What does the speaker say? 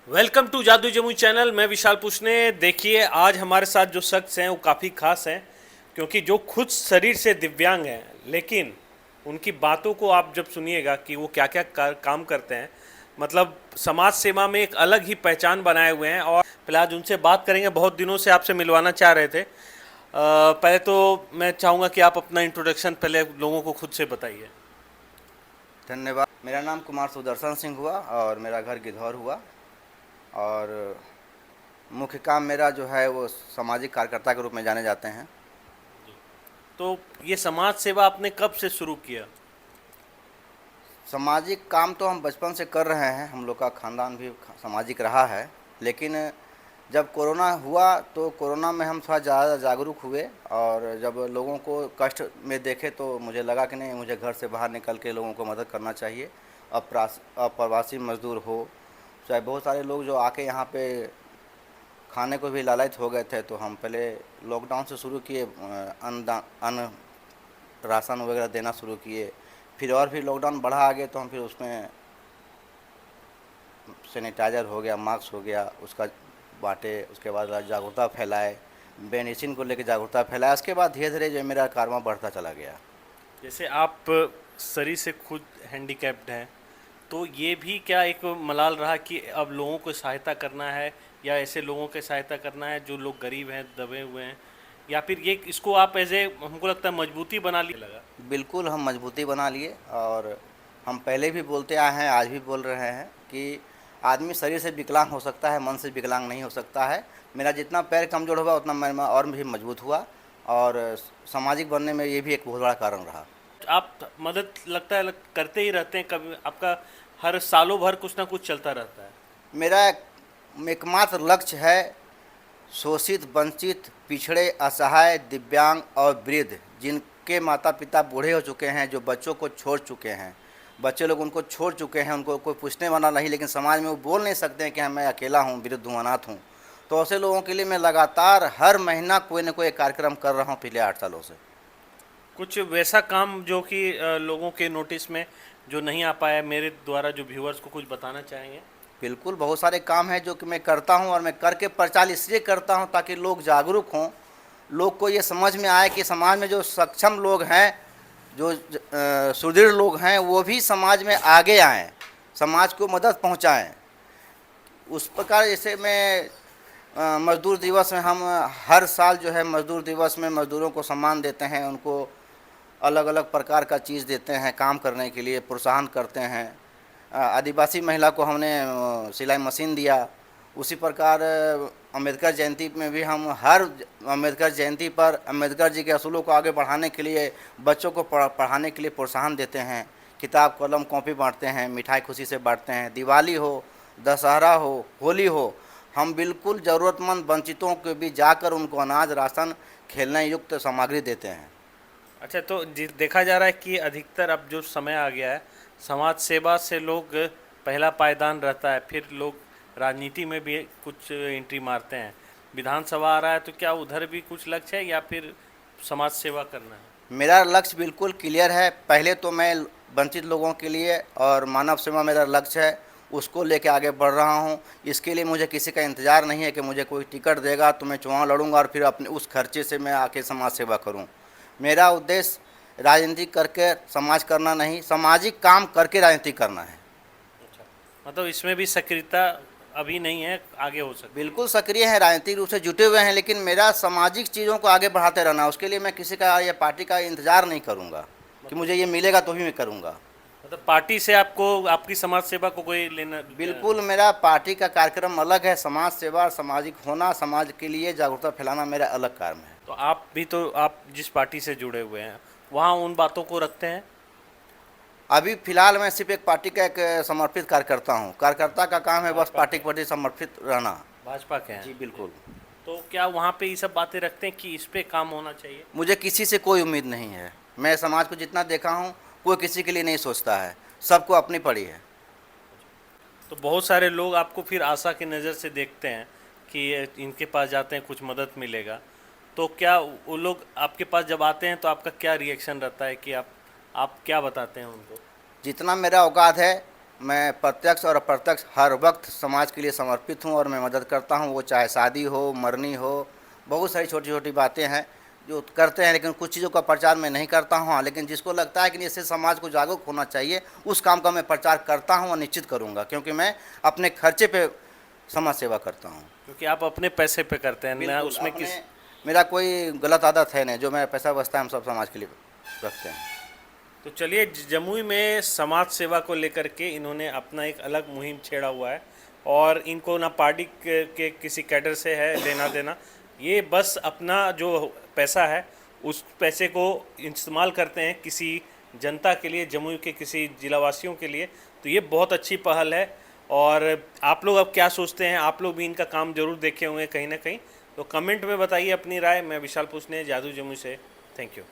Welcome to जादू Jamui channel. मैं विशाल पुष्ने। देखिए, आज हमारे साथ जो शख्स हैं वो काफ़ी खास हैं, क्योंकि जो खुद शरीर से दिव्यांग हैं, लेकिन उनकी बातों को आप जब सुनिएगा कि वो क्या क्या काम करते हैं, मतलब समाज सेवा में एक अलग ही पहचान बनाए हुए हैं। और पहले आज उनसे बात करेंगे। बहुत दिनों से आपसे मिलवाना चाह रहे थे। पहले तो मैं चाहूँगा कि आप अपना इंट्रोडक्शन पहले लोगों को खुद से बताइए। धन्यवाद। मेरा नाम कुमार सुदर्शन सिंह हुआ और मेरा घर गिद्धौर हुआ। और मुख्य काम मेरा जो है वो सामाजिक कार्यकर्ता के रूप में जाने जाते हैं। तो ये समाज सेवा आपने कब से शुरू किया? सामाजिक काम तो हम बचपन से कर रहे हैं, हम लोग का खानदान भी सामाजिक रहा है। लेकिन जब कोरोना हुआ तो कोरोना में हम थोड़ा ज़्यादा जागरूक हुए, और जब लोगों को कष्ट में देखे तो मुझे लगा कि नहीं, मुझे घर से बाहर निकल के लोगों को मदद करना चाहिए। अप्रवासी मजदूर हो, चाहे बहुत सारे लोग जो आके यहाँ पे खाने को भी लालच हो गए थे, तो हम पहले लॉकडाउन से शुरू किए, अन्न राशन वगैरह देना शुरू किए। फिर और भी लॉकडाउन बढ़ा आगे तो हम फिर उसमें सैनिटाइज़र हो गया, मास्क हो गया, उसका बांटे। उसके बाद जागरूकता फैलाए, बेनिसिन को लेकर जागरूकता फैलाया। उसके बाद धीरे धीरे जो मेरा कारवां बढ़ता चला गया। जैसे आप शरीर से खुद हैंडीकैप्ड हैं, तो ये भी क्या एक मलाल रहा कि अब लोगों को सहायता करना है, या ऐसे लोगों की सहायता करना है जो लोग गरीब हैं, दबे हुए हैं, या फिर ये इसको आप एज ए, हमको लगता है, मजबूती बना लिए लगा? बिल्कुल हम मजबूती बना लिए, और हम पहले भी बोलते आए हैं, आज भी बोल रहे हैं कि आदमी शरीर से विकलांग हो सकता है, मन से विकलांग नहीं हो सकता है। मेरा जितना पैर कमज़ोर हुआ उतना मैं और भी मजबूत हुआ, और सामाजिक बनने में ये भी एक बहुत बड़ा कारण रहा। आप मदद लगता है करते ही रहते हैं, कभी आपका हर सालों भर कुछ ना कुछ चलता रहता है? मेरा एकमात्र लक्ष्य है शोषित, वंचित, पिछड़े, असहाय, दिव्यांग और वृद्ध, जिनके माता पिता बूढ़े हो चुके हैं, जो बच्चों को छोड़ चुके हैं, बच्चे लोग उनको छोड़ चुके हैं, उनको कोई पूछने वाला नहीं, लेकिन समाज में वो बोल नहीं सकते हैं कि हाँ, मैं अकेला हूँ, वृद्ध हूँ, अनाथ हूँ। तो ऐसे लोगों के लिए मैं लगातार हर महीना कोई न कोई कार्यक्रम कर रहा हूँ पिछले 8 सालों से। कुछ वैसा काम जो कि लोगों के नोटिस में जो नहीं आ पाया, मेरे द्वारा जो व्यूअर्स को कुछ बताना चाहेंगे? बिल्कुल, बहुत सारे काम हैं जो कि मैं करता हूं, और मैं करके प्रचार इसलिए करता हूं ताकि लोग जागरूक हों, लोग को ये समझ में आए कि समाज में जो सक्षम लोग हैं, जो सुदृढ़ लोग हैं, वो भी समाज में आगे आएँ, समाज को मदद पहुंचाएं। उस प्रकार जैसे मैं मज़दूर दिवस में हम हर साल जो है मज़दूर दिवस में मज़दूरों को सम्मान देते हैं, उनको अलग अलग प्रकार का चीज़ देते हैं, काम करने के लिए प्रोत्साहन करते हैं। आदिवासी महिला को हमने सिलाई मशीन दिया। उसी प्रकार अम्बेडकर जयंती में भी हम हर अम्बेडकर जयंती पर अम्बेडकर जी के असूलों को आगे बढ़ाने के लिए बच्चों को पढ़ाने के लिए प्रोत्साहन देते हैं। किताब, कलम, कॉपी बांटते हैं, मिठाई खुशी से बांटते हैं। दिवाली हो, दशहरा हो, होली हो, हम बिल्कुल ज़रूरतमंद वंचितों के भी जाकर उनको अनाज, राशन, खेलने युक्त सामग्री देते हैं। अच्छा, तो देखा जा रहा है कि अधिकतर अब जो समय आ गया है, समाज सेवा से लोग पहला पायदान रहता है, फिर लोग राजनीति में भी कुछ एंट्री मारते हैं। विधानसभा आ रहा है, तो क्या उधर भी कुछ लक्ष्य है, या फिर समाज सेवा करना है? मेरा लक्ष्य बिल्कुल क्लियर है। पहले तो मैं वंचित लोगों के लिए और मानव सेवा मेरा लक्ष्य है, उसको लेके आगे बढ़ रहा हूँ। इसके लिए मुझे किसी का इंतज़ार नहीं है कि मुझे कोई टिकट देगा तो मैं चुनाव लड़ूंगा और फिर अपने उस खर्चे से मैं आके समाज सेवा करूँ। मेरा उद्देश्य राजनीति करके समाज करना नहीं, सामाजिक काम करके राजनीति करना है। अच्छा, मतलब इसमें भी सक्रियता अभी नहीं है, आगे हो सकती है? बिल्कुल सक्रिय हैं, राजनीतिक रूप से जुटे हुए हैं, लेकिन मेरा सामाजिक चीज़ों को आगे बढ़ाते रहना है। उसके लिए मैं किसी का या पार्टी का इंतज़ार नहीं करूँगा कि मुझे ये मिलेगा तो ही मैं करूँगा। मतलब पार्टी से आपको, आपकी समाज सेवा को कोई लेना? बिल्कुल, मेरा पार्टी का कार्यक्रम अलग है। समाज सेवा और सामाजिक होना, समाज के लिए जागरूकता फैलाना मेरा अलग काम है। तो आप भी, तो आप जिस पार्टी से जुड़े हुए हैं वहाँ उन बातों को रखते हैं? अभी फिलहाल मैं सिर्फ एक पार्टी का एक समर्पित कार्यकर्ता हूँ। कार्यकर्ता का काम है बस पार्टी के प्रति समर्पित रहना। भाजपा के हैं? जी बिल्कुल। तो क्या वहाँ पे ये सब बातें रखते हैं कि इस पे काम होना चाहिए? मुझे किसी से कोई उम्मीद नहीं है। मैं समाज को जितना देखा हूँ, कोई किसी के लिए नहीं सोचता है, सबको अपनी पड़ी है। तो बहुत सारे लोग आपको फिर आशा की नज़र से देखते हैं कि इनके पास जाते हैं कुछ मदद मिलेगा, तो क्या वो लोग आपके पास जब आते हैं तो आपका क्या रिएक्शन रहता है कि आप क्या बताते हैं उनको? जितना मेरा औकात है मैं प्रत्यक्ष और अप्रत्यक्ष हर वक्त समाज के लिए समर्पित हूँ और मैं मदद करता हूँ, वो चाहे शादी हो, मरनी हो, बहुत सारी छोटी छोटी बातें हैं जो करते हैं, लेकिन कुछ चीज़ों का प्रचार मैं नहीं करता हूँ। हाँ, लेकिन जिसको लगता है कि इससे समाज को जागरूक होना चाहिए, उस काम का मैं प्रचार करता हूँ और निश्चित करूँगा, क्योंकि मैं अपने खर्चे पे समाज सेवा करता हूँ। क्योंकि आप अपने पैसे पे करते हैं ना, बिल्कुल, उसमें अपने किस मेरा कोई गलत आदत है नहीं, जो मेरा पैसा बचता है हम सब समाज के लिए रखते हैं। तो चलिए, जमुई में समाज सेवा को लेकर के इन्होंने अपना एक अलग मुहिम छेड़ा हुआ है और इनको ना पार्टी के किसी कैडर से है लेना देना, ये बस अपना जो पैसा है उस पैसे को इस्तेमाल करते हैं किसी जनता के लिए, जमुई के किसी जिलावासियों के लिए। तो ये बहुत अच्छी पहल है। और आप लोग अब क्या सोचते हैं? आप लोग भी इनका काम जरूर देखे होंगे कहीं ना कहीं, तो कमेंट में बताइए अपनी राय। मैं विशाल पूछने, जादू जमुई से। Thank you.